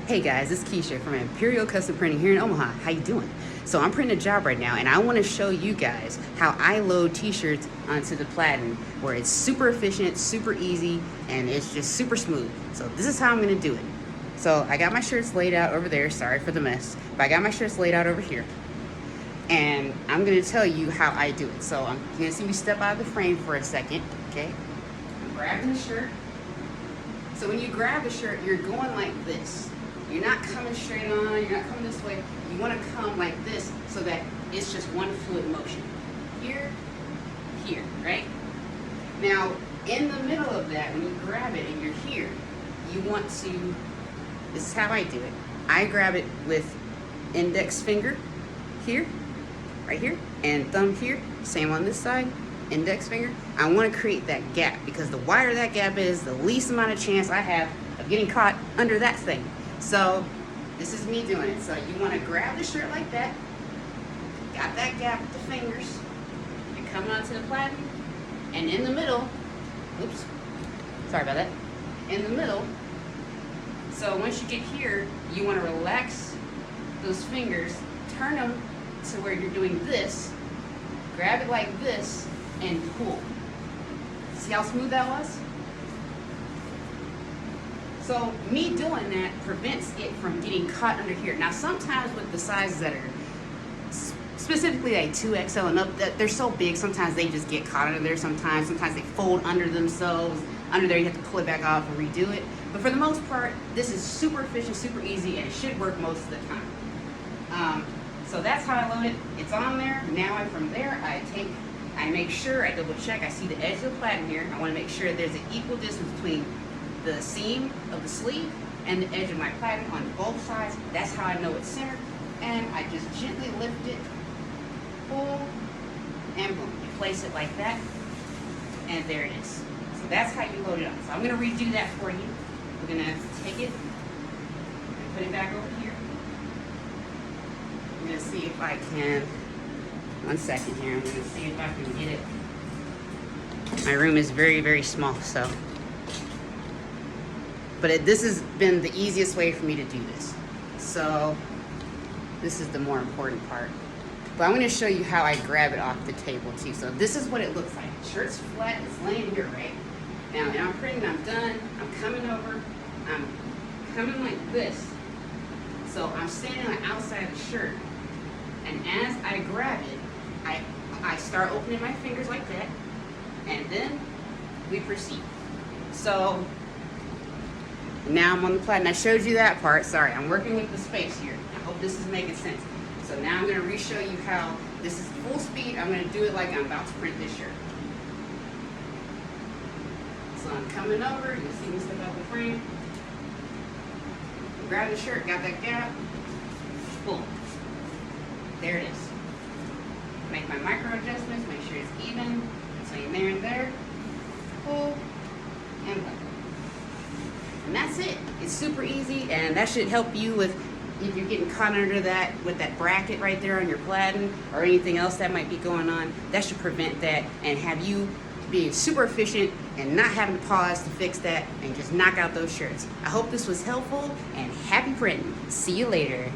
Hey guys, it's Keisha from Imperial Custom Printing here in Omaha. How you doing? So I'm printing a job right now and I want to show you guys how I load t-shirts onto the Platen where it's super efficient, super easy, and it's just super smooth. So this is how I'm going to do it. So I got my shirts laid out over there. Sorry for the mess, but I got my shirts laid out over here. And I'm going to tell you how I do it. So I'm going to see me step out of the frame for a second, okay? I'm grabbing the shirt. So when you grab the shirt, you're going like this. You're not coming straight on, you're not coming this way. You want to come like this so that it's just one fluid motion. Here, here, right? Now, in the middle of that, when you grab it and you're here, you want to, this is how I do it. I grab it with index finger here, right here, and thumb here, same on this side, index finger. I want to create that gap because the wider that gap is, the least amount of chance I have of getting caught under that thing. So this is me doing it. So you want to grab the shirt like that, got that gap with the fingers, you're coming onto the Platen, and in the middle, oops, sorry about that, in the middle, so once you get here, you want to relax those fingers, turn them to where you're doing this, grab it like this, and pull. See how smooth that was? So me doing that prevents it from getting caught under here. Now sometimes with the sizes that are specifically like 2XL and up, that they're so big, sometimes they just get caught under there sometimes they fold under themselves. Under there you have to pull it back off and redo it. But for the most part, this is super efficient, super easy, and it should work most of the time. So that's how I load it. It's on there. Now from there, I make sure, I double check, I see the edge of the Platen here. I want to make sure there's an equal distance between the seam of the sleeve and the edge of my Platen on both sides. That's how I know it's centered. And I just gently lift it, pull, and boom. You place it like that, and there it is. So that's how you load it up. So I'm going to redo that for you. We're going to take it and put it back over here. I'm going to see if I can, one second here, I'm going to see if I can get it. My room is very, very small, so. But this has been the easiest way for me to do this. So this is the more important part. But I'm going to show you how I grab it off the table too. So this is what it looks like. Shirt's flat, it's laying here, right? Now, and I'm printing, I'm done, I'm coming over, I'm coming like this. So I'm standing on the outside of the shirt. And as I grab it, I start opening my fingers like that. And then we proceed. So now I'm on the Platen. I showed you that part. Sorry, I'm working with the space here. I hope this is making sense. So now I'm going to re-show you how this is full speed. I'm going to do it like I'm about to print this shirt. So I'm coming over. You'll see me step out the frame. Grab the shirt, got that gap. Boom. There it is. Make my micro adjustments. Make sure it's even. Between there and there. Pull and let. And that's it. It's super easy, and that should help you with if you're getting caught under that with that bracket right there on your Platen or anything else that might be going on. That should prevent that and have you being super efficient and not having to pause to fix that and just knock out those shirts. I hope this was helpful, and happy printing. See you later.